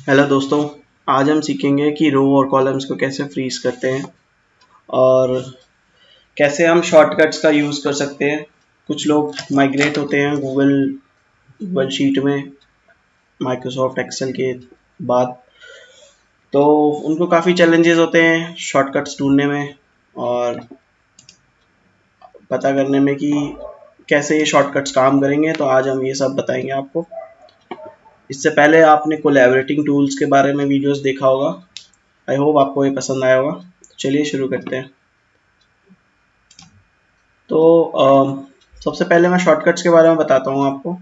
Hello दोस्तों। आज हम सीखेंगे कि रो और कॉलम्स को कैसे फ्रीज करते हैं और कैसे हम शॉर्टकट्स का यूज़ कर सकते हैं। कुछ लोग माइग्रेट होते हैं गूगल गूगल शीट में माइक्रोसॉफ्ट एक्सेल के बाद, तो उनको काफ़ी चैलेंजेस होते हैं शॉर्टकट्स ढूंढने में और पता करने में कि कैसे ये शॉर्टकट्स काम करेंगे। तो आज हम ये सब बताएंगे आपको। इससे पहले आपने कोलैबोरेटिंग टूल्स के बारे में वीडियोस देखा होगा। आई होप आपको ये पसंद आया होगा। तो चलिए शुरू करते हैं। तो सबसे पहले मैं शॉर्टकट्स के बारे में बताता हूँ आपको।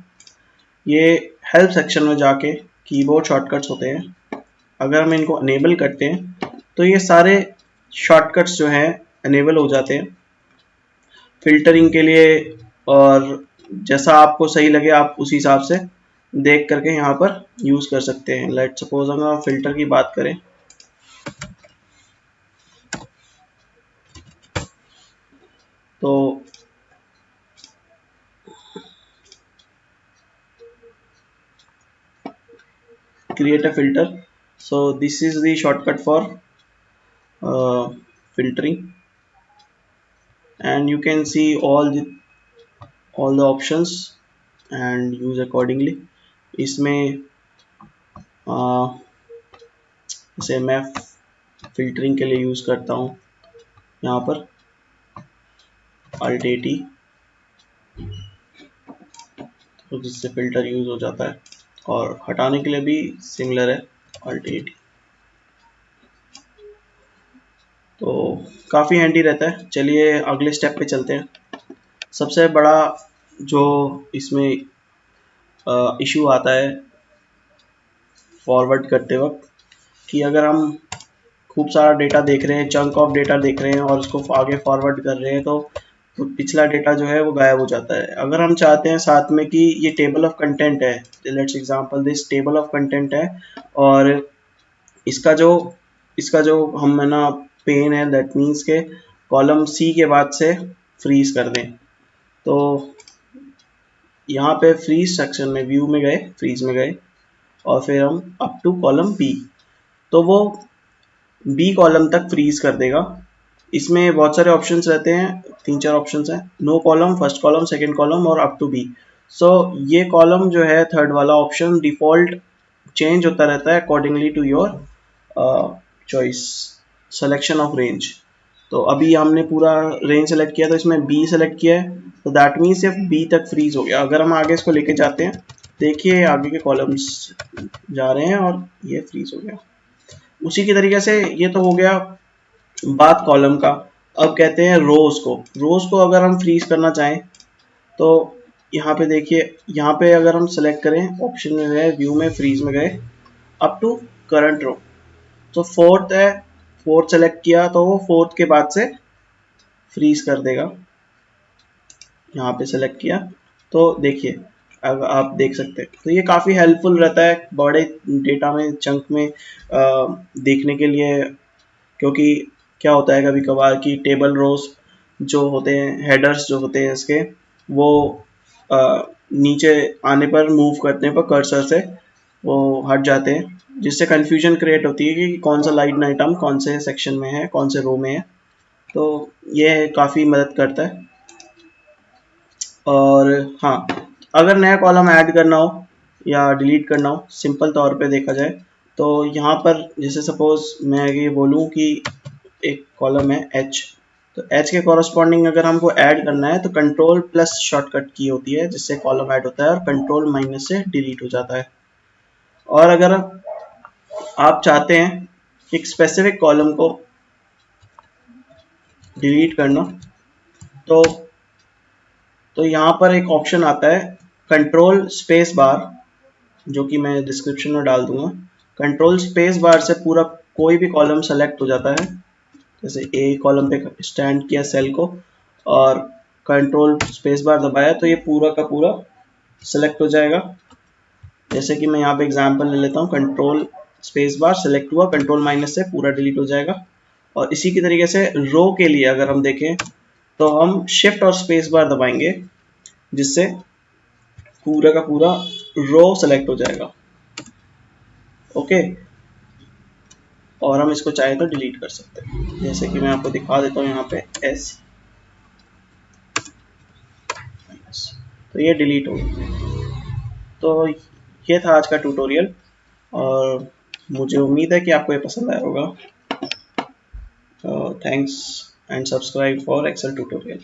ये हेल्प सेक्शन में जाके कीबोर्ड शॉर्टकट्स होते हैं। अगर हम इनको अनेबल करते हैं तो ये सारे शॉर्टकट्स जो हैं अनेबल हो जाते हैं फिल्टरिंग के लिए, और जैसा आपको सही लगे आप उसी हिसाब से देख करके यहाँ पर यूज़ कर सकते हैं। लेट सपोज अगर हम फिल्टर की बात करें तो create a filter. So this is the shortcut for filtering, and you can see all the options and use accordingly. इसमें जैसे मैं फिल्टरिंग के लिए यूज़ करता हूँ यहाँ पर Alt टी, तो जिससे फिल्टर यूज़ हो जाता है, और हटाने के लिए भी सिमिलर है Alt टी। तो काफ़ी हैंडी रहता है। चलिए अगले स्टेप पे चलते हैं। सबसे बड़ा जो इसमें इशू आता है फॉरवर्ड करते वक्त, कि अगर हम खूब सारा डेटा देख रहे हैं, चंक ऑफ डेटा देख रहे हैं और उसको आगे फॉरवर्ड कर रहे हैं, तो पिछला डेटा जो है वो गायब हो जाता है। अगर हम चाहते हैं साथ में कि ये टेबल ऑफ कंटेंट है, let's example this table of content है, और इसका जो हम है ना पेन है, दैट मीन्स के कॉलम सी के बाद से फ्रीज कर दें। तो यहाँ पे फ्रीज सेक्शन में व्यू में गए, फ्रीज में गए, और फिर हम अप टू कॉलम बी, तो वो बी कॉलम तक फ्रीज कर देगा। इसमें बहुत सारे ऑप्शंस रहते हैं, 3-4 ऑप्शंस हैं। No column, first column, second column और अप टू बी। सो ये कॉलम जो है थर्ड वाला ऑप्शन डिफ़ॉल्ट चेंज होता रहता है accordingly to your choice selection of range. तो अभी हमने पूरा रेंज सेलेक्ट किया, तो इसमें बी सेलेक्ट किया है, तो दैट मीन्स सिर्फ बी तक फ्रीज हो गया। अगर हम आगे इसको लेके जाते हैं, देखिए आगे के कॉलम्स जा रहे हैं और ये फ्रीज हो गया। उसी की तरीके से ये तो हो गया बात कॉलम का। अब कहते हैं रोज को अगर हम फ्रीज करना चाहें तो यहाँ पे देखिए, यहाँ पे अगर हम सेलेक्ट करें ऑप्शन में है व्यू में, फ्रीज में गए अप टू करंट रो, तो फोर्थ है, फोर्थ सेलेक्ट किया तो वो फोर्थ के बाद से फ्रीज कर देगा। यहाँ पे सेलेक्ट किया तो देखिए अब आप देख सकते हैं। तो ये काफ़ी हेल्पफुल रहता है बड़े डेटा में, चंक में देखने के लिए, क्योंकि क्या होता है कभी कभार कि टेबल रोज जो होते हैं, हेडर्स जो होते हैं इसके, वो नीचे आने पर, मूव करने पर कर्सर से वो हट जाते हैं, जिससे कंफ्यूजन क्रिएट होती है कि कौन सा लाइन आइटम कौन से सेक्शन में है, कौन से रो में है। तो ये काफ़ी मदद करता है। और हाँ, अगर नया कॉलम ऐड करना हो या डिलीट करना हो, सिंपल तौर पे देखा जाए तो यहाँ पर जैसे सपोज मैं ये बोलूँ कि एक कॉलम है एच, तो एच के कॉरस्पॉन्डिंग अगर हमको ऐड करना है तो कंट्रोल प्लस शॉर्टकट की होती है, जिससे कॉलम ऐड होता है, और कंट्रोल माइनस से डिलीट हो जाता है। और अगर आप चाहते हैं एक स्पेसिफिक कॉलम को डिलीट करना, तो यहाँ पर एक ऑप्शन आता है कंट्रोल स्पेस बार, जो कि मैं डिस्क्रिप्शन में डाल दूंगा। कंट्रोल स्पेस बार से पूरा कोई भी कॉलम सेलेक्ट हो जाता है। जैसे ए कॉलम पे स्टैंड किया सेल को और कंट्रोल स्पेस बार दबाया, तो ये पूरा का पूरा सेलेक्ट हो जाएगा। जैसे कि मैं यहाँ पे एग्जांपल ले लेता हूँ, कंट्रोल स्पेस बार सेलेक्ट हुआ, कंट्रोल माइनस से पूरा डिलीट हो जाएगा। और इसी की तरीके से रो के लिए अगर हम देखें तो हम शिफ्ट और स्पेस बार दबाएंगे, जिससे पूरा का पूरा रो सेलेक्ट हो जाएगा। ओके, और हम इसको चाहे तो डिलीट कर सकते हैं, जैसे कि मैं आपको दिखा देता हूँ यहाँ पे एस, तो ये डिलीट हो गया। तो ये था आज का ट्यूटोरियल, और मुझे उम्मीद है कि आपको ये पसंद आया होगा। Thanks and subscribe for Excel tutorial.